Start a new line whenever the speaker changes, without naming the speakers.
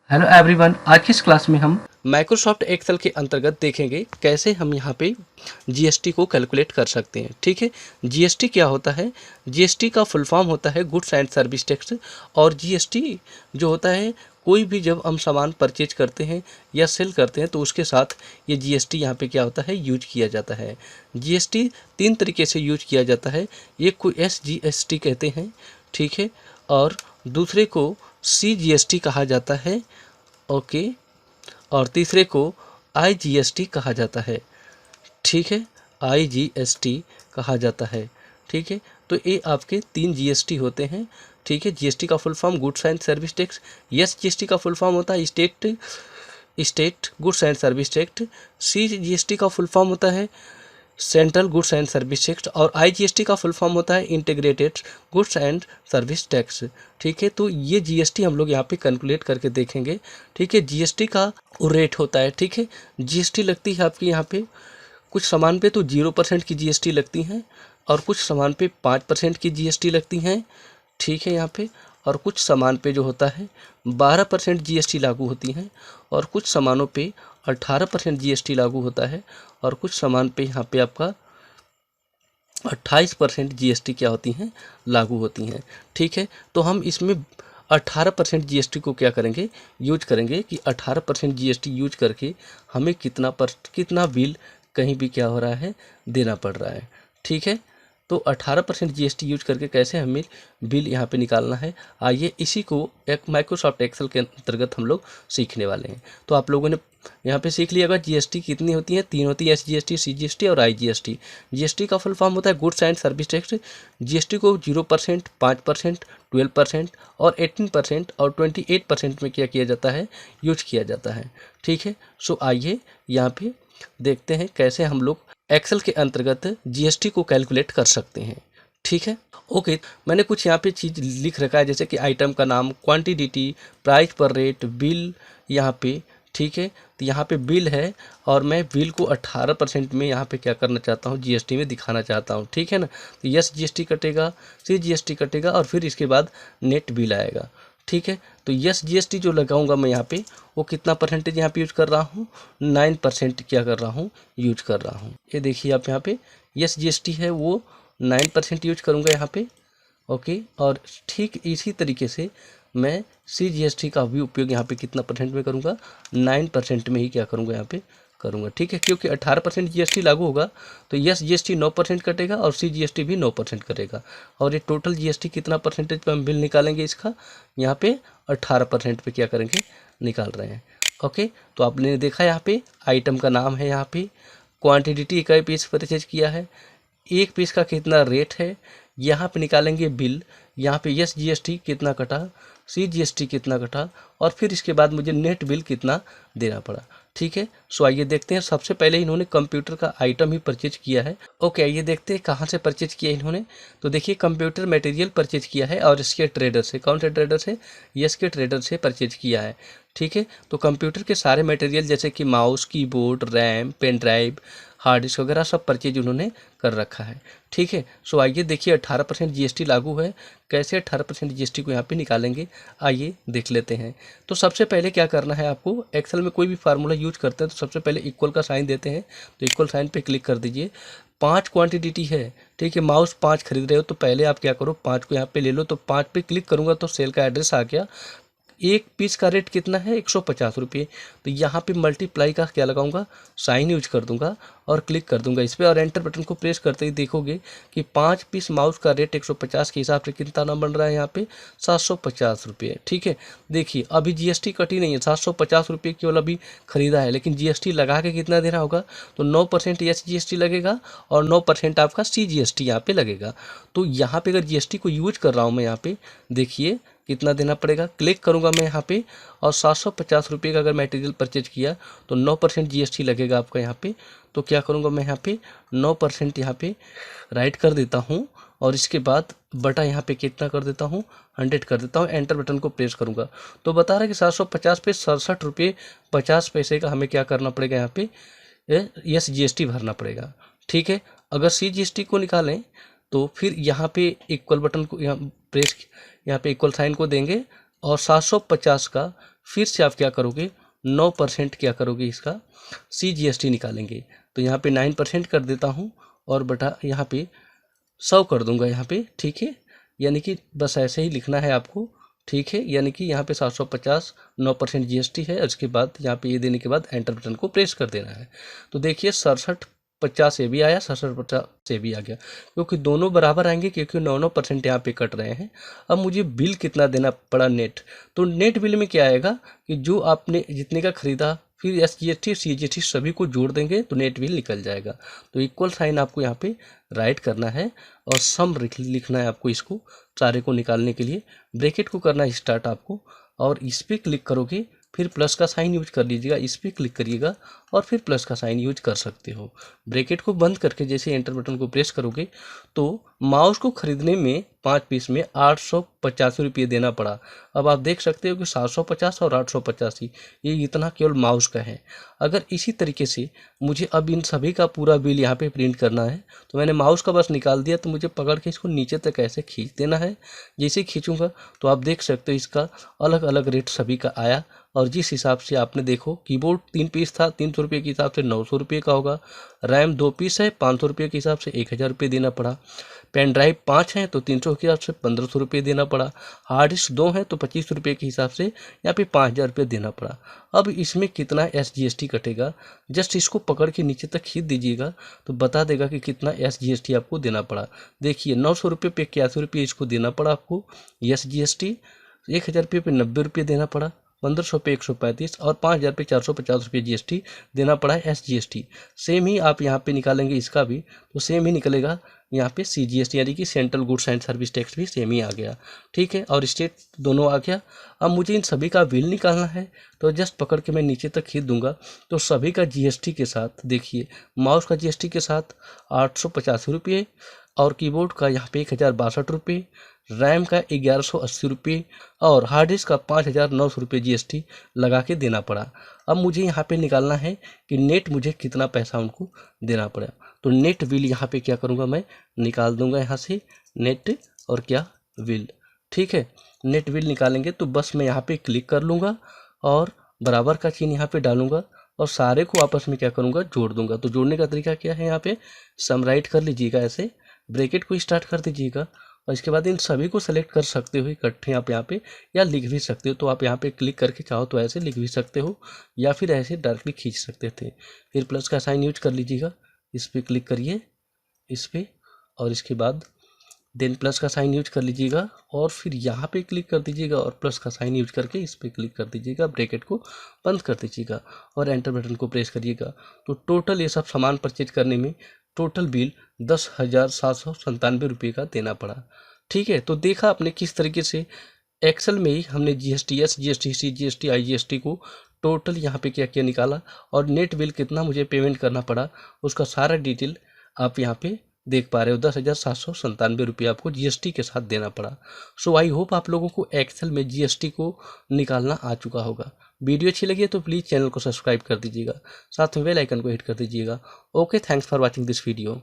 Hello everyone, आज की इस क्लास में हम माइक्रोसॉफ्ट एक्सेल के अंतर्गत देखेंगे कैसे हम यहाँ पे जीएसटी को कैलकुलेट कर सकते हैं। ठीक है, जीएसटी क्या होता है? जीएसटी का फुल फॉर्म होता है गुड्स एंड सर्विस टैक्स। और जीएसटी जो होता है, कोई भी जब हम सामान परचेज करते हैं या सेल करते हैं तो उसके साथ ये जीएसटी यहाँ पे क्या होता है, यूज किया जाता है। जीएसटी तीन तरीके से यूज किया जाता है। एक को एसजीएसटी कहते हैं, ठीक है, और दूसरे को सीजीएसटी कहा जाता है, ओके, और तीसरे को आईजीएसटी कहा जाता है। ठीक है, आईजीएसटी कहा जाता है। ठीक है, तो ये आपके तीन जीएसटी होते हैं। ठीक है, जीएसटी का full form goods and service tax. Yes GST का फुल फॉर्म होता है state goods and service tax. C GST का फुल फॉर्म होता है central goods and service tax. और आईजीएसटी का फुल फॉर्म होता है integrated goods and service tax. ठीक है, तो ये जीएसटी हम लोग यहाँ पे कैलकुलेट करके देखेंगे। ठीक है, जीएसटी का रेट होता है। ठीक है, जीएसटी लगती है आपकी यहाँ पे कुछ सामान पे तो 0% की जीएसटी लगती हैं, और कुछ सामान पे 5% की जीएसटी लगती हैं। ठीक है, यहाँ पे और कुछ सामान पे जो होता है 12% जीएसटी लागू होती हैं, और कुछ सामानों पे 18% जीएसटी लागू होता है, और कुछ सामान पे यहाँ पे आपका 28% जीएसटी क्या होती हैं, लागू होती हैं। ठीक है, तो हम इसमें 18% जीएसटी को क्या करेंगे, यूज करेंगे कि 18% जीएसटी यूज करके हमें कितना बिल कहीं भी क्या हो रहा है, देना पड़ रहा है। ठीक है, तो 18% जीएसटी यूज करके कैसे हमें बिल यहाँ पे निकालना है, आइए इसी को एक माइक्रोसॉफ्ट एक्सेल के अंतर्गत हम लोग सीखने वाले हैं। तो आप लोगों ने यहाँ पे सीख लिया होगा जीएसटी कितनी होती है, तीन होती है, एसजीएसटी, सीजीएसटी और आईजीएसटी। जीएसटी का फुल फॉर्म होता है goods and service tax. GST को 0%, 5%, 12% और 18% और 28% में क्या किया जाता है, यूज किया जाता है। ठीक है, सो आइए यहाँ पे देखते हैं कैसे हम लोग एक्सेल के अंतर्गत जीएसटी को कैलकुलेट कर सकते हैं। ठीक है, ओके, मैंने कुछ यहाँ पे चीज़ लिख रखा है, जैसे कि आइटम का नाम, क्वांटिटी, प्राइस पर रेट, बिल यहाँ पे। ठीक है, तो यहाँ पे बिल है, और मैं बिल को 18% में यहाँ पे क्या करना चाहता हूँ, जीएसटी में दिखाना चाहता हूँ। ठीक है ना, तो यस जीएसटी कटेगा, सी जीएसटी कटेगा, और फिर इसके बाद नेट बिल आएगा। ठीक है, तो यस जीएसटी जो लगाऊंगा मैं यहाँ पे, वो कितना परसेंटेज यहाँ पे यूज कर रहा हूँ, 9% क्या कर रहा हूँ, यूज कर रहा हूँ। ये देखिए आप यहाँ पे यस जीएसटी है वो 9% यूज करूँगा यहाँ पे, ओके। और ठीक इसी तरीके से मैं सी जीएसटी का भी उपयोग यहाँ पे कितना परसेंट में करूँगा, 9% में ही क्या करूँगा, यहाँ पे करूँगा। ठीक है, क्योंकि 18% जीएसटी लागू होगा तो यस जीएसटी 9% कटेगा और सी जीएसटी भी 9% कटेगा, और ये टोटल जीएसटी कितना परसेंटेज पे हम बिल निकालेंगे इसका, यहाँ पे 18% पे क्या करेंगे, निकाल रहे हैं। ओके, तो आपने देखा यहाँ पे आइटम का नाम है, यहाँ पे क्वांटिटी इकाई पीस परचेज किया है, एक पीस का कितना रेट है, यहाँ पे निकालेंगे बिल, यहाँ पे यस जीएसटी कितना कटा, सी जीएसटी कितना कटा, और फिर इसके बाद मुझे नेट बिल कितना देना पड़ा। ठीक है, सो आइए देखते हैं। सबसे पहले इन्होंने कंप्यूटर का आइटम ही परचेज किया है। ओके, आइए देखते हैं कहाँ से परचेज किया इन्होंने। तो देखिए कंप्यूटर मटेरियल परचेज किया है, और इसके ट्रेडर से, कौन से ट्रेडर से, यस के ट्रेडर से परचेज किया है। ठीक है, तो कंप्यूटर के सारे मटेरियल जैसे कि mouse, keyboard, RAM, pen drive, hard disk वगैरह सब परचेज उन्होंने कर रखा है। ठीक है, सो आइए देखिए 18% जीएसटी लागू है, कैसे 18% जीएसटी को यहाँ पे निकालेंगे, आइए देख लेते हैं। तो सबसे पहले क्या करना है आपको, एक्सेल में कोई भी फार्मूला यूज करते हैं तो सबसे पहले इक्वल का साइन देते हैं, तो इक्वल साइन पे क्लिक कर दीजिए। 5 क्वांटिटी है, ठीक है, माउस 5 खरीद रहे हो तो पहले आप क्या करो, 5 को यहाँ पे ले लो, तो 5 पे क्लिक करूँगा तो सेल का एड्रेस आ गया। एक पीस का रेट कितना है, 150 रुपये, तो यहाँ पे मल्टीप्लाई का क्या लगाऊंगा, साइन यूज कर दूंगा और क्लिक कर दूंगा इस पर, और एंटर बटन को प्रेस करते ही देखोगे कि 5 पीस माउस का रेट 150 के हिसाब से कितना नाम बन रहा है यहाँ पे, 750 रुपये। ठीक है, देखिए अभी जीएसटी कटी नहीं है, 750 रुपये केवल अभी खरीदा है, लेकिन जीएसटी लगा के कितना देना होगा, तो 9% एस जीएसटी लगेगा और 9% आपका सी जीएसटी यहाँ पे लगेगा। तो यहाँ पे अगर जीएसटी को यूज कर रहा हूँ मैं, यहाँ पे देखिए कितना देना पड़ेगा, क्लिक करूंगा मैं यहाँ पे, और 750 रुपये का अगर मटेरियल परचेज किया तो 9% जीएसटी लगेगा आपका यहाँ पे। तो क्या करूंगा मैं यहाँ पे 9% यहाँ पे राइट कर देता हूँ, और इसके बाद बटा यहाँ पे कितना कर देता हूँ, 100 कर देता हूँ, एंटर बटन को प्रेस करूँगा तो बता रहा है कि 750 पे 67 रुपये 50 पैसे का हमें क्या करना पड़ेगा, यहाँ पे यस जीएसटी भरना पड़ेगा। ठीक है, अगर सी जीएसटी को निकालें तो फिर यहाँ पे इक्वल बटन को यहाँ प्रेस, यहाँ पे इक्वल साइन को देंगे, और 750 का फिर से आप क्या करोगे 9% क्या करोगे इसका CGST निकालेंगे। तो यहाँ पे 9% कर देता हूँ और बटा यहाँ पे 100 कर दूंगा यहाँ पे, ठीक है। यानी कि बस ऐसे ही लिखना है आपको, ठीक है। यानी कि यहाँ पे 750 9% GST है। उसके बाद यहाँ पे ये देने के बाद एंटर बटन को प्रेस कर देना है। तो देखिए 6750 ये भी आया, 6750 ये भी आ गया, क्योंकि दोनों बराबर आएंगे, क्योंकि 9% यहाँ पे कट रहे हैं। अब मुझे बिल कितना देना पड़ा नेट, तो नेट बिल में क्या आएगा कि जो आपने जितने का खरीदा फिर SGST CGST सभी को जोड़ देंगे तो नेट बिल निकल जाएगा। तो इक्वल साइन आपको यहाँ पे राइट करना है और सम लिखना है आपको, इसको सारे को निकालने के लिए ब्रैकेट को करना है स्टार्ट आपको, और इस पर क्लिक करोगे फिर प्लस का साइन यूज कर लीजिएगा, इस पर क्लिक करिएगा और फिर प्लस का साइन यूज कर सकते हो। ब्रैकेट को बंद करके जैसे एंटर बटन को प्रेस करोगे तो माउस को खरीदने में 5 पीस में 885 रुपये देना पड़ा। अब आप देख सकते हो कि 750 और 885 ये इतना केवल माउस का है। अगर इसी तरीके से मुझे अब इन सभी का पूरा बिल यहाँ पे प्रिंट करना है, तो मैंने माउस का बस निकाल दिया, तो मुझे पकड़ के इसको नीचे तक ऐसे खींच देना है। जैसे खींचूंगा तो आप देख सकते हो इसका अलग अलग रेट सभी का आया, और जिस हिसाब से आपने देखो कीबोर्ड 3 पीस था 300 रुपये के हिसाब से 900 रुपये का होगा, रैम 2 पीस है 500 रुपये के हिसाब से 1000 रुपये देना पड़ा, पेन ड्राइव 5 हैं तो 300 के हिसाब से 1500 रुपये देना पड़ा, हार्ड डिस्क 2 हैं तो 25 रुपये के हिसाब से यहाँ पे 5000 रुपये देना पड़ा। अब इसमें कितना SGST कटेगा, जस्ट इसको पकड़ के नीचे तक खींच दीजिएगा तो बता देगा कि कितना SGST आपको देना पड़ा। देखिए 900 रुपये पे 81 रुपये इसको देना पड़ा आपको SGST, 1000 रुपये पे 90 रुपये देना पड़ा, 1500 पे 135 और 5000 पे 450 रुपये GST देना पड़ा है SGST। सेम ही आप यहाँ पे निकालेंगे इसका भी तो सेम ही निकलेगा यहाँ पे CGST, यानी कि central goods and service tax भी सेम ही आ गया, ठीक है, और स्टेट दोनों आ गया। अब मुझे इन सभी का बिल निकालना है, तो जस्ट पकड़ के मैं नीचे तक खींच दूंगा तो सभी का GST के साथ देखिए माउस का GST के साथ 885 रुपये और कीबोर्ड का यहाँ पे 1062 रुपये, रैम का 1180 रुपये और हार्ड डिस्क का 5900 रुपये GST लगा के देना पड़ा। अब मुझे यहाँ पे निकालना है कि नेट मुझे कितना पैसा उनको देना पड़ा। तो नेट बिल यहाँ पे क्या करूँगा मैं निकाल दूंगा यहाँ से नेट और क्या बिल, ठीक है। नेट बिल निकालेंगे तो बस मैं यहाँ पे क्लिक कर लूँगा और बराबर का चिन्ह यहाँ पे डालूंगा और सारे को आपस में क्या करूँगा जोड़ दूंगा। तो जोड़ने का तरीका क्या है, यहाँ पे समराइट कर लीजिएगा, ऐसे ब्रैकेट को स्टार्ट कर दीजिएगा और इसके बाद इन सभी को सेलेक्ट कर सकते हो इकट्ठे आप यहाँ पे, या लिख भी सकते हो। तो आप यहाँ पे क्लिक करके चाहो तो ऐसे लिख भी सकते हो या फिर ऐसे डायरेक्टली खींच सकते थे। फिर प्लस का साइन यूज कर लीजिएगा, इस पर क्लिक करिए इस पर, और इसके बाद देन प्लस का साइन यूज कर लीजिएगा और फिर यहाँ पे क्लिक कर दीजिएगा और प्लस का साइन यूज करके इस पर क्लिक कर दीजिएगा, ब्रैकेट को बंद कर दीजिएगा और एंटर बटन को प्रेस करिएगा। तो टोटल ये सब सामान परचेज करने में टोटल बिल 10,797 रुपये का देना पड़ा, ठीक है। तो देखा आपने किस तरीके से एक्सेल में ही हमने GST SGST CGST IGST को टोटल यहाँ पे क्या क्या निकाला और नेट बिल कितना मुझे पेमेंट करना पड़ा उसका सारा डिटेल आप यहाँ पे देख पा रहे हो। 10,797 रुपये आपको GST के साथ देना पड़ा। सो आई होप आप लोगों को एक्सेल में GST को निकालना आ चुका होगा। वीडियो अच्छी लगी है तो प्लीज़ चैनल को सब्सक्राइब कर दीजिएगा, साथ में बेल आइकन को हिट कर दीजिएगा। Okay, thanks for watching this video.